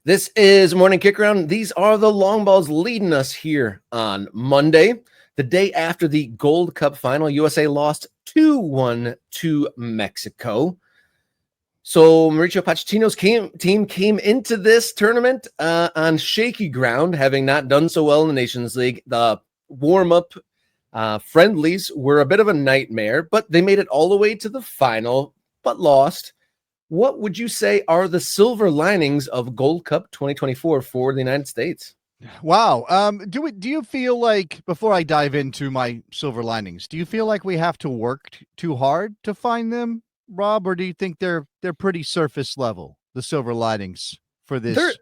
This is Morning Kick Around. These are the long balls leading us here on Monday, the day after the Gold Cup Final. USA lost 2-1 to Mexico. So Mauricio Pochettino's team came into this tournament on shaky ground, having not done so well in the Nations League. The warm-up friendlies were a bit of a nightmare, but they made it all the way to the final, but lost. What would you say are the silver linings of Gold Cup 2024 for the United States? Wow. Do you feel like, before I dive into my silver linings, do you feel like we have to work too hard to find them, Rob, or do you think they're pretty surface level, the silver linings for this?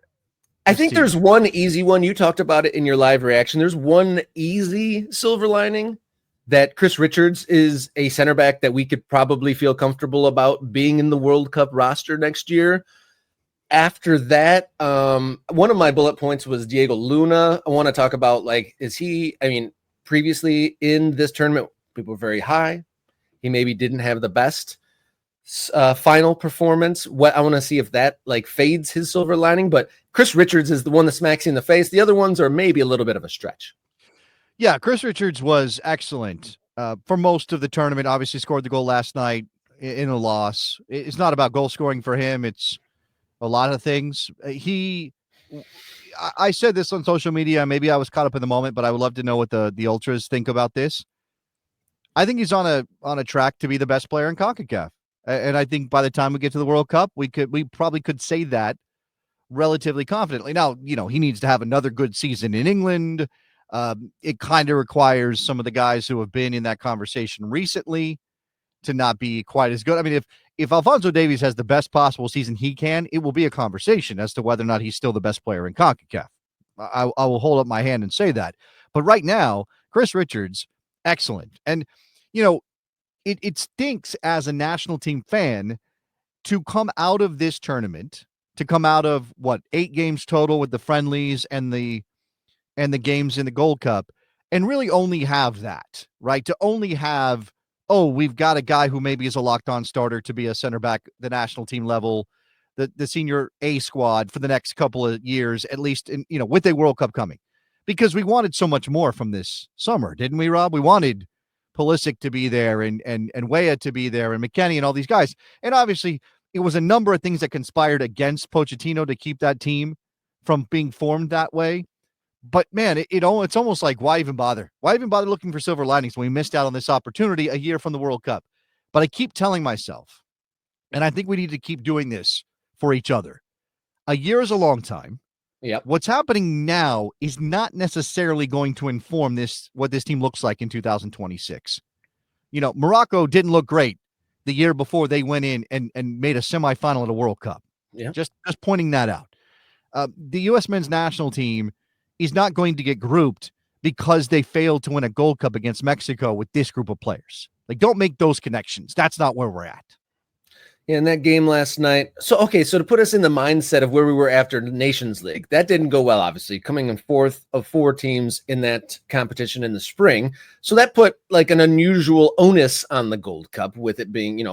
I think there's one easy one. You talked about it in your live reaction. There's one easy silver lining, that Chris Richards is a center back that we could probably feel comfortable about being in the World Cup roster next year. After that, one of my bullet points was Diego Luna. I want to talk about, previously in this tournament, people were very high. He maybe didn't have the best final performance. I want to see if that fades his silver lining, but Chris Richards is the one that smacks you in the face. The other ones are maybe a little bit of a stretch. Yeah, Chris Richards was excellent for most of the tournament. Obviously scored the goal last night in a loss. It's not about goal scoring for him. It's a lot of things. I said this on social media. Maybe I was caught up in the moment, but I would love to know what the Ultras think about this. I think he's on a track to be the best player in Concacaf. And I think by the time we get to the World Cup, we probably could say that relatively confidently. Now, he needs to have another good season in England. It kind of requires some of the guys who have been in that conversation recently to not be quite as good. I mean, if Alphonso Davies has the best possible season he can, it will be a conversation as to whether or not he's still the best player in CONCACAF. I will hold up my hand and say that. But right now, Chris Richards, excellent. And, it stinks as a national team fan to come out of this tournament, to come out of 8 games total with the friendlies and the games in the Gold Cup, and really only have that, right? To only have, we've got a guy who maybe is a locked-on starter to be a center back, the national team level, the senior A squad for the next couple of years, at least, with a World Cup coming. Because we wanted so much more from this summer, didn't we, Rob? We wanted Pulisic to be there and Weah to be there and McKennie and all these guys. And obviously, it was a number of things that conspired against Pochettino to keep that team from being formed that way. But man, it's almost like, why even bother? Why even bother looking for silver linings when we missed out on this opportunity a year from the World Cup? But I keep telling myself, and I think we need to keep doing this for each other. A year is a long time. Yep. What's happening now is not necessarily going to inform what this team looks like in 2026. Morocco didn't look great the year before they went in and made a semifinal at a World Cup. Yeah. Just pointing that out. The U.S. men's national team is not going to get grouped because they failed to win a Gold Cup against Mexico with this group of players. Don't make those connections. That's not where we're at. In that game last night. So to put us in the mindset of where we were after the Nations League, that didn't go well, obviously, coming in 4th of 4 teams in that competition in the spring. So that put an unusual onus on the Gold Cup, with it being,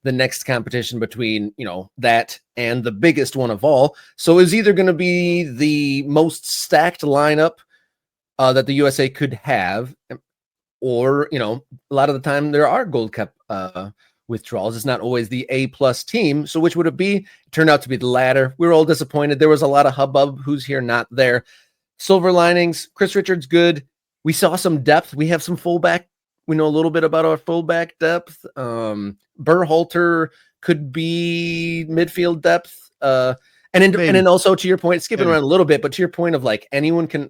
the next competition between, that and the biggest one of all. So it was either going to be the most stacked lineup that the USA could have, or, a lot of the time there are Gold Cup withdrawals. It's not always the A+ team. So which would it be? It turned out to be the latter. We were all disappointed. There was a lot of hubbub. Who's here, not there. Silver linings. Chris Richards, good. We saw some depth. We have some fullback. We know a little bit about our fullback depth. Berhalter could be midfield depth. And then also, to your point, skipping around a little bit, but to your point of anyone can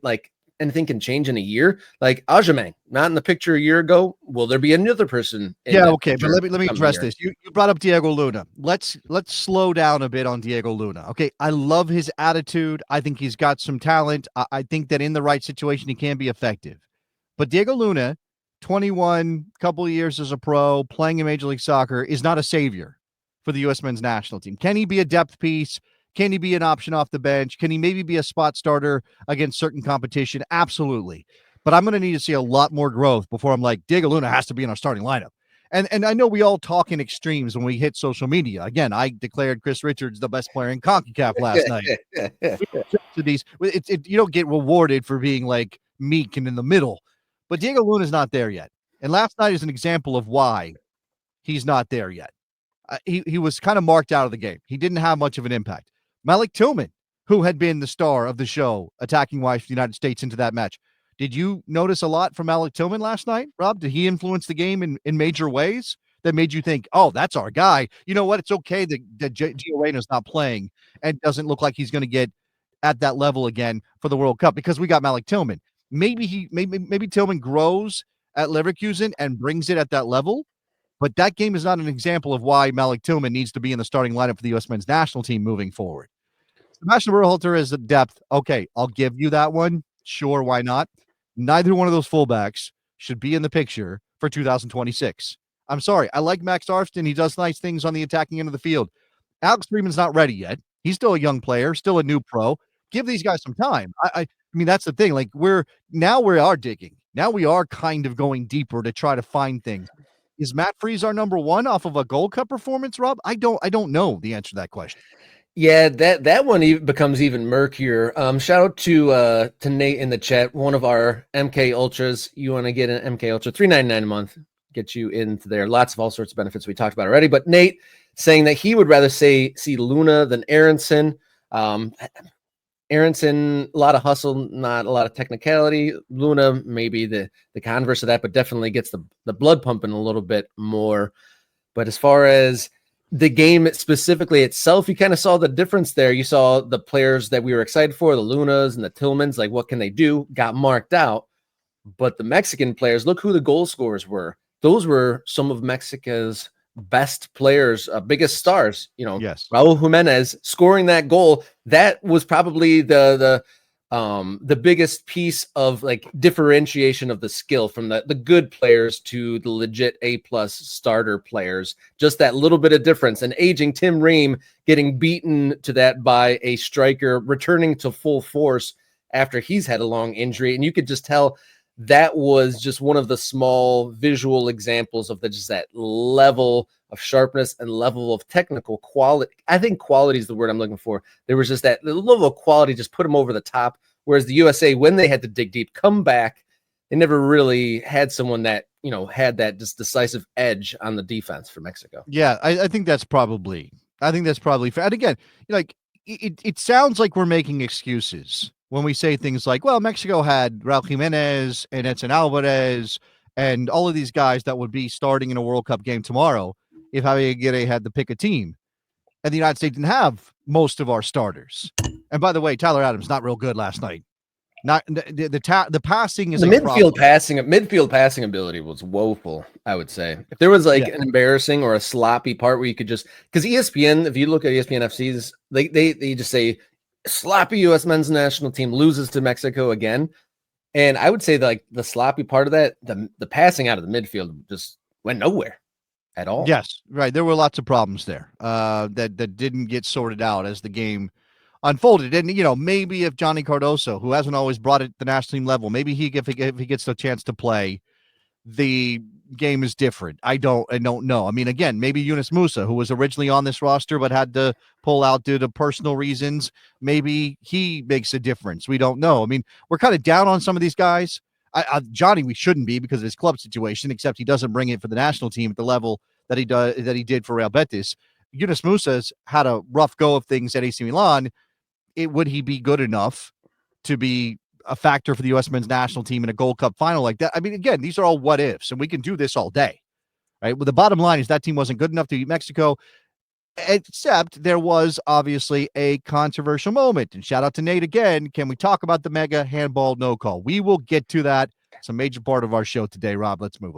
anything can change in a year. Aljamain, not in the picture a year ago. Will there be another person? Yeah, okay, but let me address this. You brought up Diego Luna. Let's slow down a bit on Diego Luna. Okay, I love his attitude. I think he's got some talent. I think that in the right situation, he can be effective. But Diego Luna, 21, couple of years as a pro, playing in Major League Soccer, is not a savior for the U.S. men's national team. Can he be a depth piece? Can he be an option off the bench? Can he maybe be a spot starter against certain competition? Absolutely. But I'm going to need to see a lot more growth before I'm like, Diego Luna has to be in our starting lineup. And I know we all talk in extremes when we hit social media. Again, I declared Chris Richards the best player in CONCACAF last night. To these, you don't get rewarded for being like meek and in the middle, but Diego Luna's not there yet. And last night is an example of why he's not there yet. He was kind of marked out of the game. He didn't have much of an impact. Malik Tillman, who had been the star of the show, attacking wise for the United States into that match. Did you notice a lot from Malik Tillman last night, Rob? Did he influence the game in major ways that made you think, oh, that's our guy? You know what? It's okay that Gio Reyna's not playing and doesn't look like he's going to get at that level again for the World Cup because we got Malik Tillman. Maybe Tillman grows at Leverkusen and brings it at that level. But that game is not an example of why Malik Tillman needs to be in the starting lineup for the U.S. men's national team moving forward. Sebastian Berhalter is a depth. Okay, I'll give you that one. Sure, why not? Neither one of those fullbacks should be in the picture for 2026. I'm sorry. I like Max Arfston. He does nice things on the attacking end of the field. Alex Freeman's not ready yet. He's still a young player, still a new pro. Give these guys some time. I mean, that's the thing. Like we are digging. Now we are kind of going deeper to try to find things. Is Matt Freese our number one off of a Gold Cup performance, Rob? I don't know the answer to that question. Yeah, that one becomes even murkier. Shout out to Nate in the chat, one of our MK Ultras. You want to get an MK Ultra, $3.99 a month, get you into there. Lots of all sorts of benefits we talked about already. But Nate saying that he would rather see Luna than Aronson. Aronson, a lot of hustle, not a lot of technicality. Luna, maybe the converse of that, but definitely gets the blood pumping a little bit more. But as far as the game specifically itself, you kind of saw the difference there. You saw the players that we were excited for, the Lunas and the Tillmans, like what can they do, got marked out. But the Mexican players, look who the goal scorers were. Those were some of Mexico's best players, biggest stars, Yes. Raul Jimenez scoring that goal. That was probably the biggest piece of like differentiation of the skill from the good players to the legit A+ starter players. Just that little bit of difference. And aging Tim Ream getting beaten to that by a striker returning to full force after he's had a long injury. And you could just tell that was just one of the small visual examples of just that level of sharpness and level of technical quality. I think quality is the word I'm looking for. There was just that level of quality, just put them over the top. Whereas the USA, when they had to dig deep, come back, they never really had someone that, had that just decisive edge on the defense for Mexico. Yeah, I think that's probably fair. And again, like it sounds like we're making excuses when we say things like, well, Mexico had Raul Jimenez and Edson Alvarez and all of these guys that would be starting in a World Cup game tomorrow if Javier Aguirre had to pick a team. And the United States didn't have most of our starters. And by the way, Tyler Adams, not real good last night. Not the passing is the midfield passing ability was woeful, I would say. If there was an embarrassing or a sloppy part where you could just, because ESPN, if you look at ESPN FC's, they just say sloppy U.S. men's national team loses to Mexico again. And I would say the sloppy part of that, the passing out of the midfield just went nowhere at all. Yes, right. There were lots of problems there that didn't get sorted out as the game unfolded. And, maybe if Johnny Cardoso, who hasn't always brought it to the national team level, maybe if he gets the chance to play, the game is different. I don't know. I mean, again, maybe Yunus Musa, who was originally on this roster but had to pull out due to personal reasons, maybe he makes a difference. We don't know. I mean, we're kind of down on some of these guys. Johnny, we shouldn't be because of his club situation, except he doesn't bring it for the national team at the level that he did for Real Betis. Yunus Musa's had a rough go of things at AC Milan. Would he be good enough to be a factor for the U.S. men's national team in a Gold Cup final like that? I mean, again, these are all what ifs, and we can do this all day, right? Well, the bottom line is that team wasn't good enough to beat Mexico, except there was obviously a controversial moment. And shout out to Nate again. Can we talk about the mega handball no call? We will get to that. It's a major part of our show today, Rob. Let's move on.